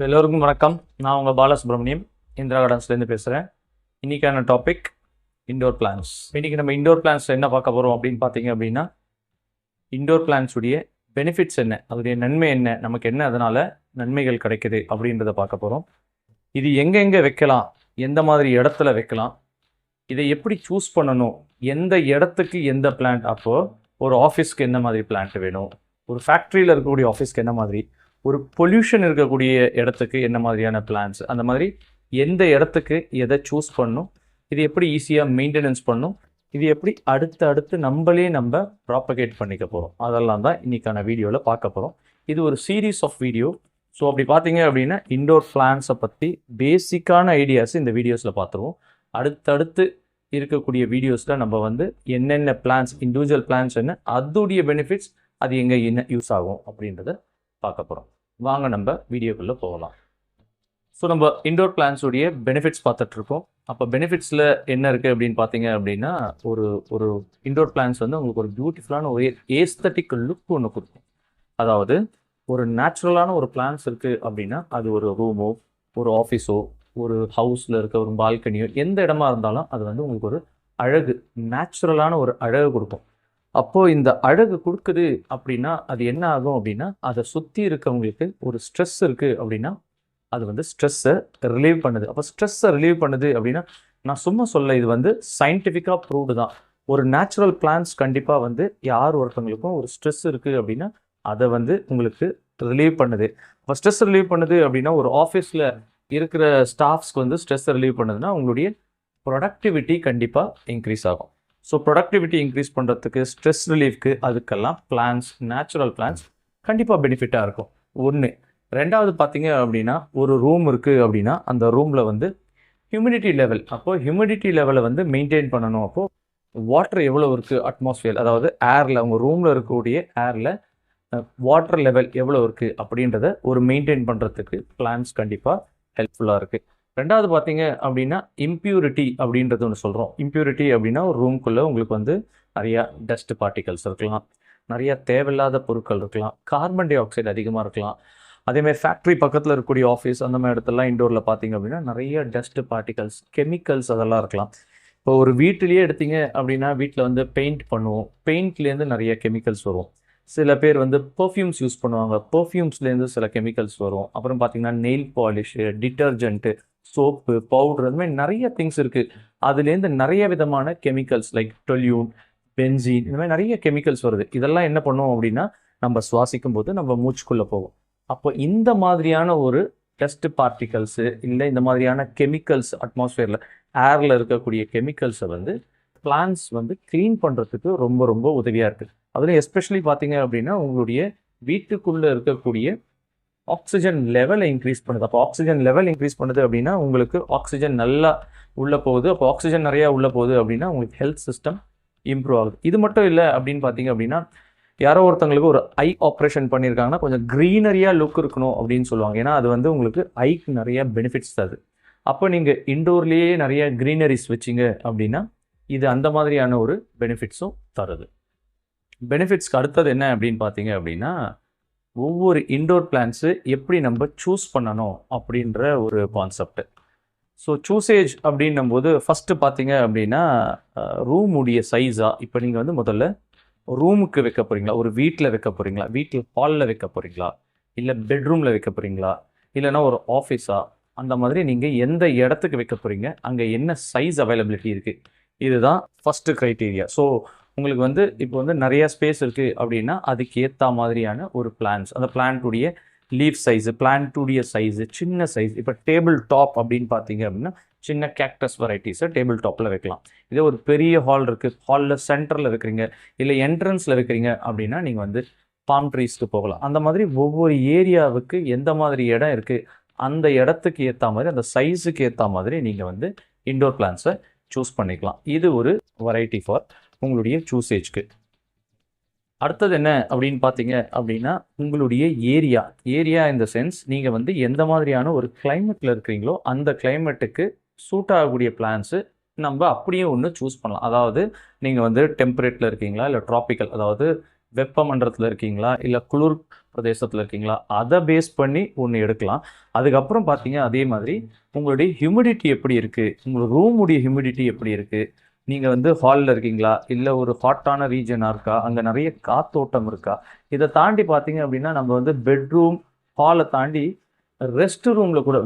எல்லோருக்கும் வணக்கம். நான் உங்கள் பாலசுப்ரமணியம் இந்திரா கார்டன்ஸ்லேருந்து பேசுகிறேன். இன்றைக்கான டாபிக் இண்டோர் பிளான்ஸ். இன்றைக்கி நம்ம இண்டோர் பிளான்ஸில் என்ன பார்க்க போகிறோம் அப்படின்னு பார்த்தீங்க அப்படின்னா, இண்டோர் பிளான்ஸுடைய பெனிஃபிட்ஸ் என்ன, அதோடைய நன்மை என்ன, நமக்கு என்ன அதனால் நன்மைகள் கிடைக்குது அப்படின்றத பார்க்க போகிறோம். இது எங்கெங்கே வைக்கலாம், எந்த மாதிரி இடத்துல வைக்கலாம், இதை எப்படி சூஸ் பண்ணணும், எந்த இடத்துக்கு எந்த பிளான்ட், அப்போது ஒரு ஆஃபீஸ்க்கு என்ன மாதிரி பிளான்ட் வேணும், ஒரு ஃபேக்ட்ரியில் இருக்கக்கூடிய ஆஃபீஸ்க்கு என்ன மாதிரி, ஒரு பொல்யூஷன் இருக்கக்கூடிய இடத்துக்கு என்ன மாதிரியான பிளான்ஸ், அந்த மாதிரி எந்த இடத்துக்கு எதை சூஸ் பண்ணும், இது எப்படி ஈஸியாக மெயின்டெனன்ஸ் பண்ணும், இது எப்படி அடுத்து நம்ம ப்ராப்பகேட் பண்ணிக்க போகிறோம், அதெல்லாம் தான் இன்றைக்கான வீடியோவில் பார்க்க போகிறோம். இது ஒரு சீரீஸ் ஆஃப் வீடியோ. ஸோ அப்படி பார்த்தீங்க அப்படின்னா இண்டோர் பிளான்ஸை பற்றி பேசிக்கான ஐடியாஸ் இந்த வீடியோஸில் பார்த்துருவோம். அடுத்தடுத்து இருக்கக்கூடிய வீடியோஸில் நம்ம என்னென்ன பிளான்ஸ், இண்டிவிஜுவல் பிளான்ஸ் என்ன, அதோடைய பெனிஃபிட்ஸ், அது எங்கே என்ன யூஸ் ஆகும் அப்படின்றத பார்க்க போகிறோம். வாங்க நம்ம வீடியோக்குள்ளே போகலாம். ஸோ நம்ம இண்டோர் பிளான்ஸுடைய பெனிஃபிட்ஸ் பார்த்துட்ருக்கோம். அப்போ பெனிஃபிட்ஸில் என்ன இருக்குது அப்படின்னு பார்த்தீங்க அப்படின்னா, ஒரு இண்டோர் பிளான்ஸ் உங்களுக்கு ஒரு பியூட்டிஃபுல்லான ஒரு ஏஸ்தட்டிக் லுக் ஒன்று கொடுக்கும். அதாவது ஒரு நேச்சுரலான ஒரு பிளான்ஸ் இருக்குது அப்படின்னா, அது ஒரு ரூமோ, ஒரு ஆஃபீஸோ, ஒரு ஹவுஸில் இருக்க ஒரு பால்கனியோ, எந்த இடமா இருந்தாலும் அது உங்களுக்கு ஒரு அழகு, நேச்சுரலான ஒரு அழகு கொடுக்கும். அப்போது இந்த அழகு கொடுக்குது அப்படின்னா அது என்ன ஆகும் அப்படின்னா, அதை சுற்றி இருக்கவங்களுக்கு ஒரு ஸ்ட்ரெஸ் இருக்குது அப்படின்னா அது ஸ்ட்ரெஸ்ஸை ரிலீவ் பண்ணுது. அப்போ ஸ்ட்ரெஸ்ஸை ரிலீவ் பண்ணுது அப்படின்னா, நான் சும்மா சொல்ல, இது சயின்டிஃபிக்காக ப்ரூவ்டு தான். ஒரு நேச்சுரல் பிளான்ஸ் கண்டிப்பாக யார் ஒருத்தவங்களுக்கும் ஒரு ஸ்ட்ரெஸ் இருக்குது அப்படின்னா அதை உங்களுக்கு ரிலீவ் பண்ணுது. அப்போ ஸ்ட்ரெஸ் ரிலீவ் பண்ணுது அப்படின்னா, ஒரு ஆஃபீஸில் இருக்கிற ஸ்டாஃப்ஸ்க்கு ஸ்ட்ரெஸ் ரிலீவ் பண்ணுதுன்னா உங்களுடைய ப்ரொடக்டிவிட்டி கண்டிப்பாக இன்க்ரீஸ் ஆகும். ஸோ ப்ரொடக்டிவிட்டி இன்க்ரீஸ் பண்ணுறதுக்கு, ஸ்ட்ரெஸ் ரிலீஃப்க்கு, அதுக்கெல்லாம் பிளான்ஸ், நேச்சுரல் பிளான்ஸ் கண்டிப்பாக பெனிஃபிட்டாக இருக்கும். ஒன்று. ரெண்டாவது பார்த்தீங்க அப்படின்னா, ஒரு ரூம் இருக்குது அப்படின்னா அந்த ரூமில் ஹியூமிடிட்டி லெவல், அப்போது ஹியூமிடிட்டி லெவலை மெயின்டைன் பண்ணணும். அப்போது வாட்டர் எவ்வளோ இருக்குது, அட்மாஸ்ஃபியர், அதாவது ஏரில், உங்கள் ரூமில் இருக்கக்கூடிய ஏரில் வாட்டர் லெவல் எவ்வளோ இருக்குது அப்படின்றத ஒரு மெயின்டைன் பண்ணுறதுக்கு பிளான்ஸ் கண்டிப்பாக ஹெல்ப்ஃபுல்லாக இருக்குது. ரெண்டாவது பார்த்தீங்க அப்படின்னா, இம்ப்யூரிட்டி அப்படின்றது ஒன்று சொல்கிறோம். இம்ப்யூரிட்டி அப்படின்னா, ஒரு ரூம்குள்ளே உங்களுக்கு நிறையா டஸ்ட் பார்ட்டிகல்ஸ் இருக்கலாம், நிறையா தேவையில்லாத பொருட்கள் இருக்கலாம், கார்பன் டை ஆக்சைடு அதிகமாக இருக்கலாம். அதேமாதிரி ஃபேக்ட்ரி பக்கத்தில் இருக்கக்கூடிய ஆஃபீஸ், அந்த மாதிரி இடத்துலலாம் இண்டோரில் பார்த்தீங்க அப்படின்னா நிறைய டஸ்ட் பார்ட்டிகல்ஸ், கெமிக்கல்ஸ் அதெல்லாம் இருக்கலாம். இப்போ ஒரு வீட்டிலேயே எடுத்தீங்க அப்படின்னா, வீட்டில் பெயிண்ட் பண்ணுவோம், பெயிண்ட்லேருந்து நிறைய கெமிக்கல்ஸ் வரும். சில பேர் பெர்ஃப்யூம்ஸ் யூஸ் பண்ணுவாங்க, பெர்ஃப்யூம்ஸ்லேருந்து சில கெமிக்கல்ஸ் வரும். அப்புறம் பார்த்தீங்கன்னா nail polish, detergent, soap, powder, அந்த மாதிரி நிறைய திங்ஸ் இருக்குது. அதுலேருந்து நிறைய விதமான கெமிக்கல்ஸ் லைக் டொல்யூன், பென்சீன், இந்த மாதிரி நிறைய கெமிக்கல்ஸ் வருது. இதெல்லாம் என்ன பண்ணுவோம் அப்படின்னா, நம்ம சுவாசிக்கும் போது நம்ம மூச்சுக்குள்ளே போகும். அப்போ இந்த மாதிரியான ஒரு டஸ்ட் பார்ட்டிகல்ஸு, இல்லை இந்த மாதிரியான கெமிக்கல்ஸ் அட்மாஸ்ஃபியரில், ஏரில் இருக்கக்கூடிய கெமிக்கல்ஸை பிளான்ஸ் க்ளீன் பண்ணுறதுக்கு ரொம்ப ரொம்ப உதவியாக இருக்குது. அதுலேயும் எஸ்பெஷலி பார்த்தீங்க அப்படின்னா, உங்களுடைய வீட்டுக்குள்ளே இருக்கக்கூடிய ஆக்சிஜன் லெவலை இன்க்ரீஸ் பண்ணுது. அப்போ ஆக்சிஜன் லெவல் இன்க்ரீஸ் பண்ணுது அப்படின்னா உங்களுக்கு ஆக்சிஜன் நல்லா உள்ளே போகுது. அப்போ ஆக்சிஜன் நிறையா உள்ளே போகுது அப்படின்னா உங்களுக்கு ஹெல்த் சிஸ்டம் இம்ப்ரூவ் ஆகுது. இது மட்டும் இல்லை அப்படின்னு பார்த்தீங்க அப்படின்னா, யாரோ ஒருத்தவங்களுக்கு ஒரு ஐ ஆப்ரேஷன் பண்ணியிருக்காங்கன்னா கொஞ்சம் க்ரீனரியாக லுக் இருக்கணும் அப்படின்னு சொல்லுவாங்க. ஏன்னா அது உங்களுக்கு ஐக்கு நிறைய பெனிஃபிட்ஸ் தருது. அப்போ நீங்கள் இண்டோர்லேயே நிறைய க்ரீனரிஸ் வச்சிங்க அப்படின்னா இது அந்த மாதிரியான ஒரு பெனிஃபிட்ஸும் தருது. பெனிஃபிட்ஸ்க்கு அடுத்தது என்ன அப்படின்னு பார்த்தீங்க அப்படின்னா, ஒவ்வொரு இண்டோர் பிளான்ஸு எப்படி நம்ம சூஸ் பண்ணணும் அப்படின்ற ஒரு கான்செப்ட். ஸோ சூசேஜ் அப்படின்னும் போது ஃபஸ்ட்டு பார்த்தீங்க அப்படின்னா, ரூமுடைய சைஸாக, இப்போ நீங்கள் முதல்ல ரூமுக்கு வைக்க போகிறீங்களா, ஒரு வீட்டில் வைக்க போகிறீங்களா, வீட்டில் ஹாலில் வைக்க போகிறீங்களா, இல்லை பெட்ரூமில் வைக்க போகிறீங்களா, இல்லைனா ஒரு ஆஃபீஸா, அந்த மாதிரி நீங்கள் எந்த இடத்துக்கு வைக்க போகிறீங்க, அங்கே என்ன சைஸ் அவைலபிலிட்டி இருக்குது, இதுதான் ஃபஸ்ட்டு க்ரைட்டீரியா. ஸோ உங்களுக்கு இப்போ நிறைய ஸ்பேஸ் இருக்குது அப்படின்னா அதுக்கு ஏற்ற மாதிரியான ஒரு பிளான்ஸ், அந்த பிளான்ட்டுடைய லீஃப் சைஸு, பிளான்ட்டுடைய சைஸு, சின்ன சைஸ். இப்போ டேபிள் டாப் அப்படின்னு பார்த்தீங்க அப்படின்னா சின்ன கேக்டஸ் வெரைட்டிஸை டேபிள் டாப்பில் வைக்கலாம். இதே ஒரு பெரிய ஹால் இருக்குது, ஹாலில் சென்டரில் வைக்கிறீங்க, இல்லை என்ட்ரன்ஸில் வைக்கிறீங்க அப்படின்னா நீங்கள் பாம் ட்ரீஸ்க்கு போகலாம். அந்த மாதிரி ஒவ்வொரு ஏரியாவுக்கு எந்த மாதிரி இடம் இருக்குது, அந்த இடத்துக்கு ஏற்ற மாதிரி, அந்த சைஸுக்கு ஏற்ற மாதிரி நீங்கள் இண்டோர் பிளான்ஸை சூஸ் பண்ணிக்கலாம். இது ஒரு வெரைட்டி ஃபார் உங்களுடைய சூசேஜ்க்கு. அடுத்தது என்ன அப்படின்னு பார்த்தீங்க அப்படின்னா, உங்களுடைய ஏரியா இந்த சென்ஸ் நீங்கள் எந்த மாதிரியான ஒரு கிளைமேட்டில் இருக்கிறீங்களோ அந்த கிளைமேட்டுக்கு சூட் ஆகக்கூடிய பிளான்ஸு நம்ம அப்படியே ஒன்று சூஸ் பண்ணலாம். அதாவது நீங்கள் டெம்பரேட்டில் இருக்கீங்களா, இல்லை ட்ராபிக்கல், அதாவது வெப்பமண்டலத்தில் இருக்கீங்களா இல்லை குளிர் பிரதேசத்தில் இருக்கீங்களா, அதை பேஸ் பண்ணி ஒன்று எடுக்கலாம். அதுக்கப்புறம் பார்த்தீங்க அதே மாதிரி உங்களுடைய ஹியூமிடிட்டி எப்படி இருக்குது, உங்கள் ரூமுடைய ஹியூமிடிட்டி எப்படி இருக்குது, நீங்கள் வந்து ஹாலில் இருக்கீங்களா இல்லை ஒரு ஹாட்டான ரீஜனாக இருக்கா, அங்கே நிறைய காத்தோட்டம் இருக்கா. இதை தாண்டி பார்த்தீங்க அப்படின்னா நம்ம வந்து பெட்ரூம் ஹாலை தாண்டி ரெஸ்ட் ரூமில் கூட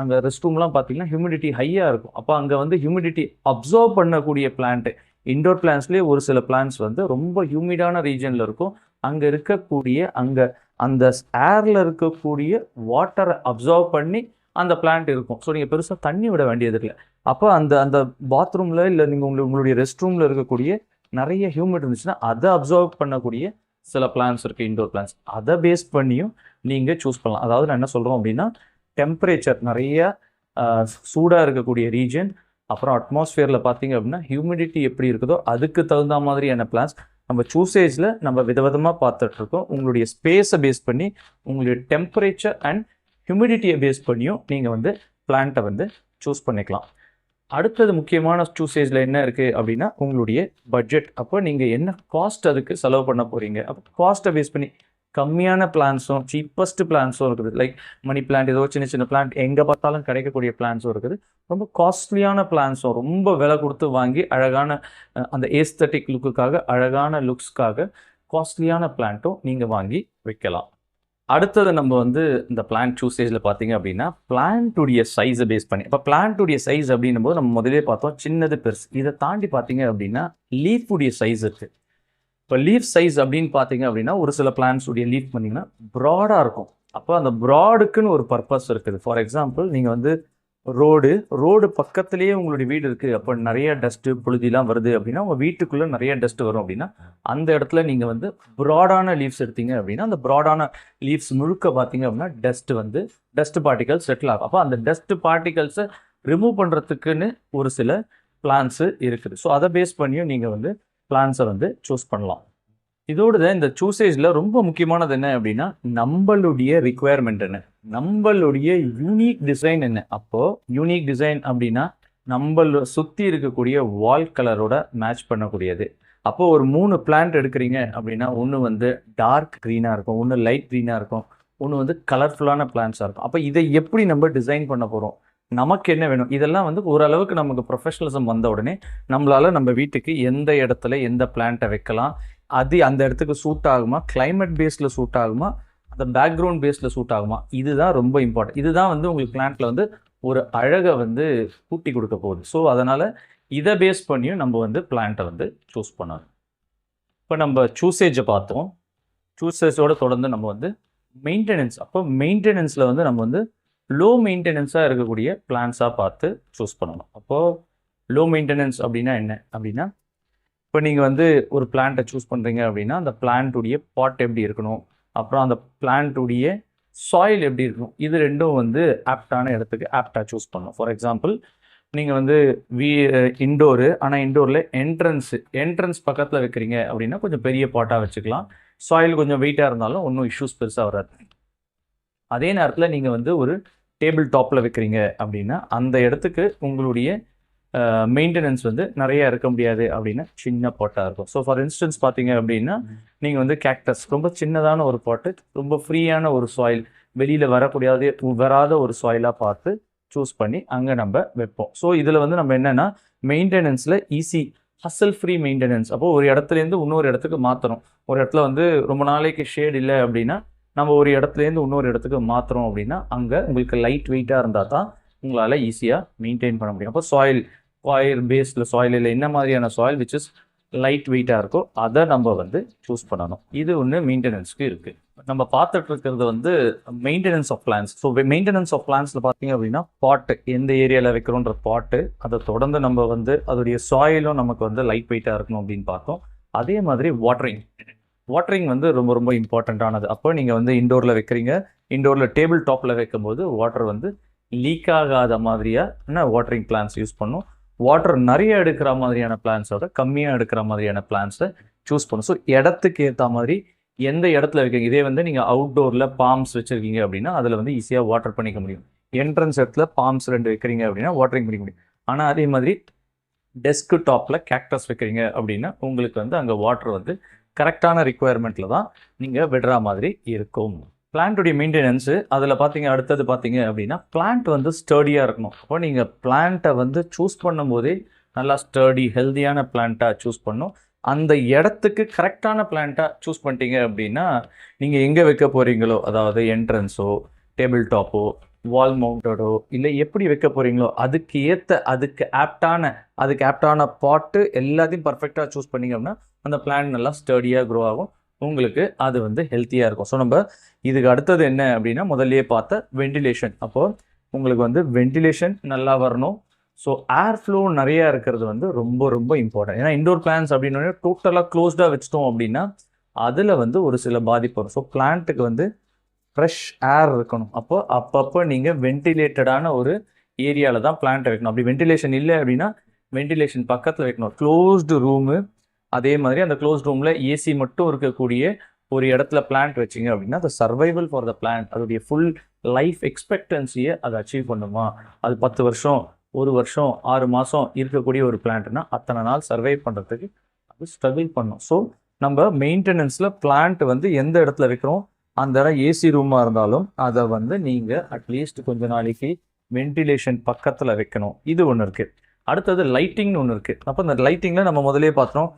அங்கே ரெஸ்ட் ரூம்லாம் பார்த்தீங்கன்னா ஹியூமிடிட்டி ஹையாக இருக்கும். அப்போ அங்கே வந்து ஹியூமிடிட்டி அப்சர்வ் பண்ணக்கூடிய பிளான்ட்டு, இண்டோர் பிளான்ஸ்லேயே ஒரு சில பிளான்ஸ் வந்து ரொம்ப ஹியூமிடான ரீஜனில் இருக்கும். அங்கே இருக்கக்கூடிய அந்த ஏரில் இருக்கக்கூடிய வாட்டரை அப்சர்வ் பண்ணி அந்த பிளான்ட் இருக்கும். ஸோ நீங்கள் பெருசாக தண்ணி விட வேண்டியது இல்லை. அப்போ அந்த பாத்ரூமில் இல்லை நீங்கள் உங்களுடைய ரெஸ்ட் ரூமில் இருக்கக்கூடிய நிறைய ஹியூமிட் இருந்துச்சுன்னா அதை அப்சர்வ் பண்ணக்கூடிய சில பிளான்ஸ் இருக்குது, இண்டோர் பிளான்ஸ். அதை பேஸ் பண்ணியும் நீங்கள் சூஸ் பண்ணலாம். அதாவது நான் என்ன சொல்கிறோம் அப்படின்னா, டெம்பரேச்சர் நிறைய சூடாக இருக்கக்கூடிய ரீஜன், அப்புறம் அட்மாஸ்ஃபியரில் பார்த்தீங்க அப்படின்னா ஹியூமிடிட்டி எப்படி இருக்குதோ அதுக்கு தகுந்த மாதிரியான பிளான்ஸ் நம்ம சூசேஜில் நம்ம விதவிதமாக பார்த்துட்ருக்கோம். உங்களுடைய ஸ்பேஸை பேஸ் பண்ணி, உங்களுடைய டெம்பரேச்சர் அண்ட் ஹியூமிடிட்டியை பேஸ் பண்ணியும் நீங்கள் வந்து பிளான்ட்டை வந்து சூஸ் பண்ணிக்கலாம். அடுத்தது முக்கியமான சூசேஜில் என்ன இருக்குது அப்படின்னா உங்களுடைய பட்ஜெட். அப்போ நீங்கள் என்ன காஸ்ட் அதுக்கு செலவு பண்ண போகிறீங்க. அப்போ காஸ்ட்டை பேஸ் பண்ணி கம்மியான பிளான்ஸும் சீப்பஸ்ட் பிளான்ஸும் இருக்குது. லைக் மணி பிளான்ட், ஏதோ சின்ன சின்ன பிளான்ட் எங்கே பார்த்தாலும் கிடைக்கக்கூடிய பிளான்ஸும் இருக்குது. ரொம்ப காஸ்ட்லியான பிளான்ஸும், ரொம்ப விலை கொடுத்து வாங்கி அழகான அந்த ஏஸ்தட்டிக் லுக்குக்காக, அழகான லுக்ஸ்க்காக காஸ்ட்லியான பிளான்ட்டும் நீங்கள் வாங்கி வைக்கலாம். அடுத்தது நம்ம வந்து இந்த பிளான்ட் சூசேஜில் பார்த்தீங்க அப்படின்னா பிளான்ட்டுடைய சைஸை பேஸ் பண்ணி, இப்போ பிளான்ட்டுடைய சைஸ் அப்படின்னும் போது நம்ம முதலே பார்த்தோம் சின்னது பெருசு. இதை தாண்டி பார்த்தீங்க அப்படின்னா லீஃபுடைய சைஸ் இருக்குது. இப்போ லீஃப் சைஸ் அப்படின்னு பார்த்தீங்க அப்படின்னா ஒரு சில பிளான்ட்ஸுடைய லீஃப் பண்ணிங்கன்னா ப்ராடாக இருக்கும். அப்போ அந்த ப்ராடுக்குன்னு ஒரு பர்பஸ் இருக்குது. ஃபார் எக்ஸாம்பிள் நீங்கள் வந்து ரோடு பக்கத்துலேயே உங்களுடைய வீடு இருக்குது, அப்போ நிறைய டஸ்ட்டு புழுதிலாம் வருது அப்படின்னா உங்கள் வீட்டுக்குள்ளே நிறைய டஸ்ட் வரும் அப்படின்னா அந்த இடத்துல நீங்கள் வந்து ப்ராடான லீவ்ஸ் எடுத்தீங்க அப்படின்னா அந்த ப்ராடான லீவ்ஸ் முழுக்க பார்த்தீங்க அப்படின்னா டஸ்ட் பார்ட்டிகல்ஸ் செட்டில் ஆகும். அப்போ அந்த டஸ்ட் பார்ட்டிகல்ஸை ரிமூவ் பண்ணுறதுக்குன்னு ஒரு சில பிளான்ஸு இருக்குது. ஸோ அதை பேஸ் பண்ணியும் நீங்கள் வந்து பிளான்ஸை வந்து சூஸ் பண்ணலாம். இதோடு தான் இந்த சூசேஜில் ரொம்ப முக்கியமானது என்ன அப்படின்னா நம்மளுடைய ரிக்குவயர்மெண்ட் என்ன, நம்மளுடைய யூனிக் டிசைன் என்ன. அப்போது யூனிக் டிசைன் அப்படின்னா நம்மள சுற்றி இருக்கக்கூடிய வால் கலரோட மேட்ச் பண்ணக்கூடியது. அப்போது ஒரு 3 பிளான்ட் எடுக்கிறீங்க அப்படின்னா ஒன்று வந்து டார்க் க்ரீனாக இருக்கும், ஒன்று லைட் க்ரீனாக இருக்கும், ஒன்று வந்து கலர்ஃபுல்லான பிளான்ஸாக இருக்கும். அப்போ இதை எப்படி நம்ம டிசைன் பண்ண போகிறோம், நமக்கு என்ன வேணும், இதெல்லாம் வந்து ஓரளவுக்கு நமக்கு ப்ரொஃபஷனலிசம் வந்த உடனே நம்மளால் நம்ம வீட்டுக்கு எந்த இடத்துல எந்த பிளான்ட்டை வைக்கலாம், அது அந்த இடத்துக்கு சூட் ஆகுமா, கிளைமேட் பேஸில் சூட் ஆகுமா, அந்த பேக்ரவுண்ட் பேஸில் சூட் ஆகுமா, இதுதான் ரொம்ப இம்பார்ட்டன்ட். இதுதான் வந்து உங்களுக்கு பிளான்ட்டில் வந்து ஒரு அழகை வந்து கூட்டி கொடுக்க போகுது. ஸோ அதனால் இதை பேஸ் பண்ணியும் நம்ம வந்து பிளான்ட்டை வந்து சூஸ் பண்ணணும். இப்போ நம்ம சூசேஜை பார்த்தோம். சூசேஜோடு தொடர்ந்து நம்ம வந்து மெயின்டெனன்ஸ். அப்போ மெயின்டெனன்ஸில் வந்து நம்ம வந்து லோ மெயின்டெனன்ஸாக இருக்கக்கூடிய பிளான்ஸாக பார்த்து சூஸ் பண்ணணும். அப்போது லோ மெயின்டெனன்ஸ் அப்படின்னா என்ன அப்படின்னா, இப்போ நீங்கள் வந்து ஒரு பிளான்ட்டை சூஸ் பண்ணுறீங்க அப்படின்னா அந்த பிளான்ட்டுடைய பாட் எப்படி இருக்கணும், அப்புறம் அந்த பிளான்ட்டுடைய சாயில் எப்படி இருக்கணும், இது ரெண்டும் வந்து ஆப்டான இடத்துக்கு ஆப்டாக சூஸ் பண்ணணும். ஃபார் எக்ஸாம்பிள் நீங்கள் வந்து இண்டோரு, ஆனால் இண்டோரில் என்ட்ரன்ஸ் பக்கத்தில் வைக்கிறீங்க அப்படின்னா கொஞ்சம் பெரிய பாட்டாக வச்சுக்கலாம். சாயில் கொஞ்சம் வெயிட்டாக இருந்தாலும் ஒன்றும் இஷ்யூஸ் பெருசாக வராது. அதே நேரத்தில் நீங்கள் வந்து ஒரு டேபிள் டாப்பில் வைக்கிறீங்க அப்படின்னா அந்த இடத்துக்கு உங்களுடைய மெயின்டெனன்ஸ் வந்து நிறையா இருக்க முடியாது அப்படின்னா சின்ன பாட்டாக இருக்கும். ஸோ ஃபார் இன்ஸ்டன்ஸ் பார்த்தீங்க அப்படின்னா நீங்கள் வந்து கேக்டஸ், ரொம்ப சின்னதான ஒரு பாட்டு, ரொம்ப ஃப்ரீயான ஒரு சாயில், வெளியில் வராத ஒரு சாயிலாக பார்த்து சூஸ் பண்ணி அங்கே நம்ம வைப்போம். ஸோ இதில் வந்து நம்ம என்னென்னா மெயின்டெனன்ஸில் ஈஸி, ஹசல் ஃப்ரீ மெயின்டெனன்ஸ். அப்போது ஒரு இடத்துலேருந்து இன்னொரு இடத்துக்கு மாற்றணும். ஒரு இடத்துல வந்து ரொம்ப நாளைக்கு ஷேட் இல்லை அப்படின்னா நம்ம ஒரு இடத்துலேருந்து இன்னொரு இடத்துக்கு மாற்றுறோம் அப்படின்னா அங்கே உங்களுக்கு லைட் வெயிட்டாக இருந்தால் தான் உங்களால் ஈஸியாக மெயின்டைன் பண்ண முடியும். அப்போ சாயில் பேஸில் சாயிலில் என்ன மாதிரியான சாயில் விச் இஸ் லைட் வெயிட்டாக இருக்கோ அதை நம்ம வந்து சூஸ் பண்ணணும். இது ஒன்று மெயின்டெனன்ஸ்க்கு இருக்குது. நம்ம பார்த்துட்டு இருக்கிறது வந்து maintenance of plants. So maintenance of பிளான்ஸில் பார்த்தீங்க அப்படின்னா பாட்டு, எந்த ஏரியாவில் வைக்கிறோன்ற பாட்டு, அதை தொடர்ந்து நம்ம வந்து அதோடைய சாயிலும் நமக்கு வந்து லைட் வெயிட்டாக இருக்கணும் அப்படின்னு பார்த்தோம். அதே மாதிரி வாட்டரிங் வந்து ரொம்ப ரொம்ப இம்பார்ட்டண்ட்டானது. அப்போ நீங்கள் வந்து இண்டோரில் வைக்கிறீங்க, இண்டோரில் டேபிள் டாப்பில் வைக்கும்போது வாட்டர் வந்து லீக் ஆகாத மாதிரியான வாட்டரிங் பிளான்ஸ் யூஸ் பண்ணும். வாட்டர் நிறைய எடுக்கிற மாதிரியான பிளான்ஸோட கம்மியாக எடுக்கிற மாதிரியான பிளான்ஸை சூஸ் பண்ணும். ஸோ இடத்துக்கு ஏற்ற மாதிரி எந்த இடத்துல வைக்கிறீங்க. இதே வந்து நீங்கள் அவுட்டோரில் பாம்ஸ் வச்சுருக்கீங்க அப்படின்னா அதில் வந்து ஈஸியாக வாட்டர் பண்ணிக்க முடியும். என்ட்ரன்ஸ் இடத்துல பாம்ஸ் 2 வைக்கிறீங்க அப்படின்னா வாட்டரிங் பண்ணிக்க முடியும். ஆனால் அதே மாதிரி டெஸ்க் டாப்பில் கேக்டஸ் வைக்கிறீங்க அப்படின்னா உங்களுக்கு வந்து அங்கே வாட்டர் வந்து கரெக்டான ரிக்குவயர்மெண்ட்டில் தான் நீங்கள் விடுற மாதிரி இருக்கும். பிளான்ட்டுடைய மெயின்டெனன்ஸு அதில் அடுத்தது பார்த்தீங்க அப்படின்னா பிளான்ட் வந்து ஸ்டர்டியாக இருக்கணும். அப்போ நீங்கள் பிளான்ட்டை வந்து சூஸ் பண்ணும்போதே நல்லா ஸ்டர்டி ஹெல்தியான பிளான்ட்டாக சூஸ் பண்ணணும். அந்த இடத்துக்கு கரெக்டான பிளான்ட்டாக சூஸ் பண்ணிட்டீங்க அப்படின்னா நீங்கள் எங்கே வைக்க போகிறீங்களோ, அதாவது என்ட்ரன்ஸோ டேபிள் டாப்போ வால் மவுண்டடோ இல்லை எப்படி வைக்க போகிறீங்களோ அதுக்கு ஏற்ற அதுக்கு ஆப்டான பாட்டு எல்லாத்தையும் பர்ஃபெக்டாக சூஸ் பண்ணிங்க அப்படின்னா அந்த பிளான்ட் நல்லா ஸ்டர்டியாக க்ரோ ஆகும். உங்களுக்கு அது வந்து ஹெல்த்தியாக இருக்கும். ஸோ நம்ம இதுக்கு அடுத்தது என்ன அப்படின்னா முதல்லையே பார்த்த வென்டிலேஷன். அப்போது உங்களுக்கு வந்து வென்டிலேஷன் நல்லா வரணும். ஸோ ஏர் ஃப்ளோ நிறையா இருக்கிறது வந்து ரொம்ப ரொம்ப இம்பார்ட்டன்ட். ஏன்னா இண்டோர் பிளான்ஸ் அப்படின்னோடனே டோட்டலாக க்ளோஸ்டாக வச்சிட்டோம் அப்படின்னா அதில் வந்து ஒரு சில பாதிப்பு வரும். ஸோ பிளான்ட்டுக்கு வந்து ஃப்ரெஷ் ஏர் இருக்கணும். அப்பப்போ நீங்கள் வென்டிலேட்டடான ஒரு ஏரியாவில் தான் பிளான்ட்டை வைக்கணும். அப்படி வென்டிலேஷன் இல்லை அப்படின்னா வென்டிலேஷன் பக்கத்தில் வைக்கணும். க்ளோஸ்டு ரூமு, அதே மாதிரி அந்த க்ளோஸ்ட் ரூமில் ஏசி மட்டும் இருக்கக்கூடிய ஒரு இடத்துல பிளான்ட் வச்சிங்க அப்படின்னா அது சர்வைவல் ஃபார் த பிளான்ட், அதோடைய ஃபுல் லைஃப் எக்ஸ்பெக்டன்சியை அதை அச்சீவ் பண்ணுமா? அது 10 வருஷம் 1 வருஷம் 6 மாதம் இருக்கக்கூடிய ஒரு பிளான்ட்னா அத்தனை நாள் சர்வை பண்ணுறதுக்கு அது ஸ்ட்ரகிள் பண்ணும். ஸோ நம்ம மெயின்டெனன்ஸில் பிளான்ட் வந்து எந்த இடத்துல வைக்கிறோம், அந்த இடம் ஏசி ரூமாக இருந்தாலும் அதை வந்து நீங்கள் அட்லீஸ்ட் கொஞ்ச நாளைக்கு வென்டிலேஷன் பக்கத்தில் வைக்கணும். இது ஒன்று இருக்குது. அடுத்தது லைட்டிங்னு ஒன்று இருக்குது. அப்போ இந்த லைட்டிங்கில் நம்ம முதலே பார்த்தோம்,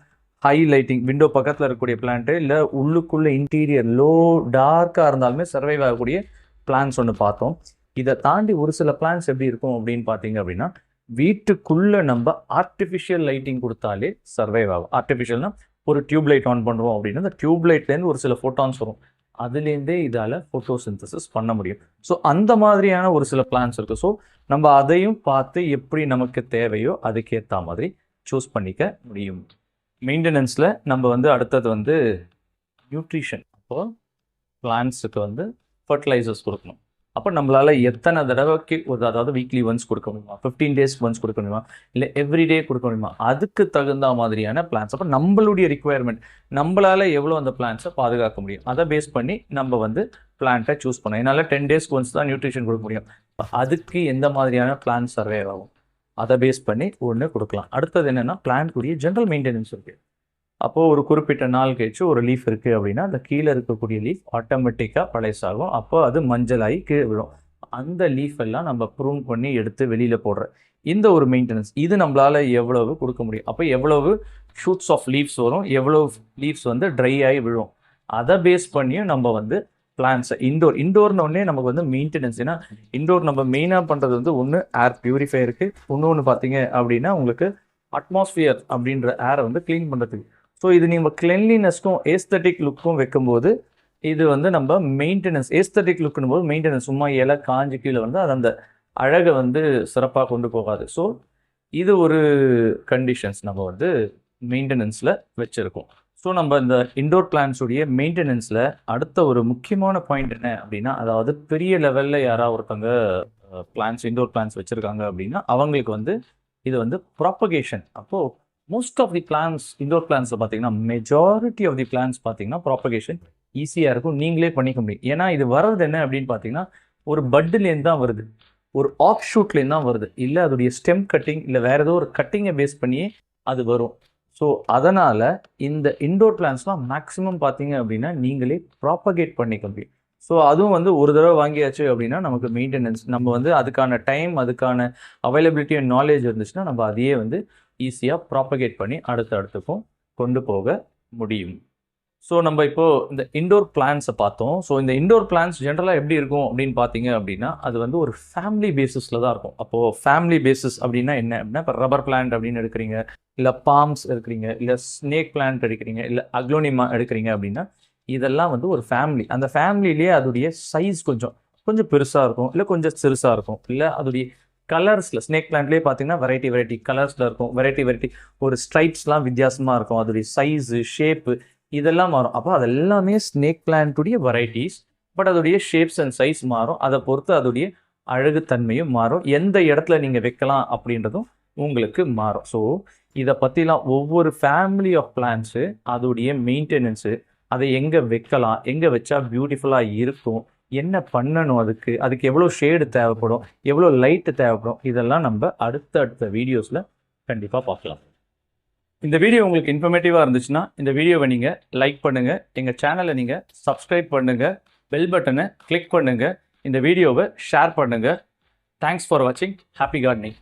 ஹை லைட்டிங் விண்டோ பக்கத்தில் இருக்கக்கூடிய பிளான்ட்டு, இல்லை உள்ளுக்குள்ளே இன்டீரியர் லோ டார்க்காக இருந்தாலுமே சர்வைவ் ஆகக்கூடிய பிளான்ஸ் ஒன்று பார்த்தோம். இதை தாண்டி ஒரு சில பிளான்ஸ் எப்படி இருக்கும் அப்படின்னு பார்த்தீங்க அப்படின்னா வீட்டுக்குள்ளே நம்ம ஆர்டிஃபிஷியல் லைட்டிங் கொடுத்தாலே சர்வைவ் ஆகும். ஆர்டிஃபிஷியல்னால் ஒரு டியூப் லைட் ஆன் பண்ணுறோம் அப்படின்னா அந்த டியூப் லைட்லேருந்து ஒரு சில ஃபோட்டான்ஸ் வரும், அதுலேருந்தே இதால் ஃபோட்டோசிந்தசிஸ் பண்ண முடியும். ஸோ அந்த மாதிரியான ஒரு சில பிளான்ஸ் இருக்குது. ஸோ நம்ம அதையும் பார்த்து எப்படி நமக்கு தேவையோ அதுக்கேற்ற மாதிரி சூஸ் பண்ணிக்க முடியும். மெயின்டெனன்ஸில் நம்ம வந்து அடுத்தது வந்து நியூட்ரிஷன். அப்போது பிளான்ஸுக்கு வந்து ஃபர்டிலைசர்ஸ் கொடுக்கணும். அப்போ நம்மளால் எத்தனை தடவைக்கு அதாவது வீக்லி ஒன்ஸ் கொடுக்க முடியுமா, 15 டேஸ்க்கு ஒன்ஸ் கொடுக்க முடியுமா, இல்லை எவ்ரிடே கொடுக்க முடியுமா, அதுக்கு தகுந்த மாதிரியான பிளான்ஸ். அப்போ நம்மளுடைய ரிக்குவயர்மெண்ட், நம்மளால் எவ்வளோ அந்த பிளான்ஸை பாதுகாக்க முடியும் அதை பேஸ் பண்ணி நம்ம வந்து பிளான்ட்டை சூஸ் பண்ணோம். என்னால் 10 டேஸ்க்கு ஒன்ஸ் தான் நியூட்ரிஷன் கொடுக்க முடியும். அதுக்கு எந்த மாதிரியான பிளான் சர்வே ஆகும் அதை பேஸ் பண்ணி ஒன்று கொடுக்கலாம். அடுத்தது என்னென்னா பிளான்ட்டுடைய ஜென்ரல் மெயின்டெனன்ஸ் இருக்குது. அப்போது ஒரு குறிப்பிட்ட நாள் கழிச்சு ஒரு லீஃப் இருக்குது அப்படின்னா அந்த கீழே இருக்கக்கூடிய லீஃப் ஆட்டோமேட்டிக்காக பழையசாகும். அப்போ அது மஞ்சளாகி கீழே விடும். அந்த லீஃப் எல்லாம் நம்ம ப்ரூன் பண்ணி எடுத்து வெளியில் போடுற இந்த ஒரு மெயின்டெனன்ஸ் இது நம்மளால் எவ்வளவு கொடுக்க முடியும். அப்போ எவ்வளவு ஷூட்ஸ் ஆஃப் லீவ்ஸ் வரும், எவ்வளோ லீவ்ஸ் வந்து ட்ரை ஆகி விழும், அதை பேஸ் பண்ணியும் நம்ம வந்து பிளான்ஸை இண்டோர்னு ஒன்றே நமக்கு வந்து மெயின்டெனன்ஸ். ஏன்னா இண்டோர் நம்ம மெயினாக பண்ணுறது வந்து ஒன்று ஏர் பியூரிஃபையருக்கு, இன்னொன்று பார்த்தீங்க அப்படின்னா உங்களுக்கு அட்மாஸ்ஃபியர் அப்படின்ற ஏரை வந்து க்ளீன் பண்ணுறதுக்கு. ஸோ இது நீங்கள் கிளென்லினஸ்க்கும் ஏஸ்தட்டிக் லுக்கும் வைக்கும்போது இது வந்து நம்ம மெயின்டெனன்ஸ் ஏஸ்தட்டிக் லுக்குன்னு போது மெயின்டெனன்ஸ் சும்மா இலை காஞ்சி கீழே வந்து அது அந்த அழகை வந்து சிறப்பாக கொண்டு போகாது. ஸோ இது ஒரு கண்டிஷன்ஸ் நம்ம வந்து மெயின்டெனன்ஸில் வச்சுருக்கோம். ஸோ நம்ம இந்த இண்டோர் பிளான்ஸுடைய மெயின்டெனன்ஸில் அடுத்த ஒரு முக்கியமான பாயிண்ட் என்ன அப்படின்னா, அதாவது பெரிய லெவலில் யாராவது ஒருத்தங்க பிளான்ஸ் இண்டோர் பிளான்ஸ் வச்சுருக்காங்க அப்படின்னா அவங்களுக்கு வந்து இது வந்து ப்ராப்பகேஷன். அப்போது most of the plants indoor பிளான்ஸில் பார்த்தீங்கன்னா மெஜாரிட்டி ஆஃப் தி பிளான்ஸ் பார்த்தீங்கன்னா ப்ராப்பகேஷன் ஈஸியாக இருக்கும், நீங்களே பண்ணிக்க முடியும். ஏன்னா இது வர்றது என்ன அப்படின்னு பார்த்தீங்கன்னா ஒரு பட்டுலேருந்து தான் வருது, ஒரு ஆஃப் ஷூட்லேருந்து தான் வருது, இல்லை அதோடைய ஸ்டெம் கட்டிங் இல்லை வேறு ஏதோ ஒரு கட்டிங்கை பேஸ் பண்ணியே அது வரும். ஸோ அதனால் இந்த இண்டோர் பிளான்ஸ்லாம் மேக்ஸிமம் பார்த்தீங்க அப்படின்னா நீங்களே ப்ராப்பகேட் பண்ணிக்க முடியும். ஸோ அதுவும் வந்து ஒரு தடவை வாங்கியாச்சு அப்படின்னா நமக்கு மெயின்டெனன்ஸ் நம்ம வந்து அதுக்கான டைம் அதுக்கான அவைலபிலிட்டி அண்ட் நாலேஜ் இருந்துச்சுன்னா நம்ம அதையே வந்து ஈஸியாக ப்ராப்பகேட் பண்ணி அடுத்தடுத்துக்கும் கொண்டு போக முடியும். ஸோ நம்ம இப்போது இந்த இண்டோர் பிளான்ஸை பார்த்தோம். ஸோ இந்த இண்டோர் பிளான்ஸ் ஜென்ரலாக எப்படி இருக்கும் அப்படின்னு பார்த்தீங்க அப்படின்னா அது வந்து ஒரு ஃபேமிலி பேசிஸில் தான் இருக்கும். அப்போது ஃபேமிலி பேசிஸ் அப்படின்னா என்ன அப்படின்னா இப்போ ரப்பர் பிளான்ட் அப்படின்னு எடுக்கிறீங்க, இல்லை பாம்ஸ் எடுக்கிறீங்க, இல்லை ஸ்னேக் பிளான்ட் எடுக்கிறீங்க, இல்லை அக்லோனிமா எடுக்கிறீங்க அப்படின்னா இதெல்லாம் வந்து ஒரு ஃபேமிலி. அந்த ஃபேமிலியிலேயே அதோடைய சைஸ் கொஞ்சம் பெருசாக இருக்கும், இல்லை கொஞ்சம் சிறுசாக இருக்கும், இல்லை அதோடைய கலர்ஸில் ஸ்னேக் பிளான்ட்லேயே பார்த்தீங்கன்னா வெரைட்டி கலர்ஸில் இருக்கும், வெரைட்டி ஒரு ஸ்ட்ரைப்ஸ்லாம் வித்தியாசமாக இருக்கும், அதோடைய சைஸு ஷேப்பு இதெல்லாம் மாறும். அப்போ அதெல்லாமே ஸ்னேக் பிளான்ட்டுடைய வெரைட்டிஸ். பட் அதோடைய ஷேப்ஸ் அண்ட் சைஸ் மாறும், அதை பொறுத்து அதோடைய அழகுத்தன்மையும் மாறும், எந்த இடத்துல நீங்கள் வைக்கலாம் அப்படின்றதும் உங்களுக்கு மாறும். ஸோ இதை பற்றிலாம் ஒவ்வொரு ஃபேமிலி ஆஃப் பிளான்ஸு அதோடைய மெயின்டெனன்ஸு, அதை எங்கே வைக்கலாம், எங்கே வச்சா பியூட்டிஃபுல்லாக இருக்கும், என்ன பண்ணணும், அதுக்கு எவ்வளோ ஷேடு தேவைப்படும், எவ்வளோ லைட்டு தேவைப்படும், இதெல்லாம் நம்ம அடுத்த வீடியோஸில் கண்டிப்பாக பார்க்கலாம். இந்த வீடியோ உங்களுக்கு இன்ஃபர்மேட்டிவாக இருந்துச்சுன்னா இந்த வீடியோவை நீங்கள் லைக் பண்ணுங்கள், எங்கள் சேனலை நீங்கள் சப்ஸ்கிரைப் பண்ணுங்கள், பெல் பட்டனை கிளிக் பண்ணுங்கள், இந்த வீடியோவை ஷேர் பண்ணுங்கள். தேங்க்ஸ் ஃபார் வாட்சிங். Happy gardening.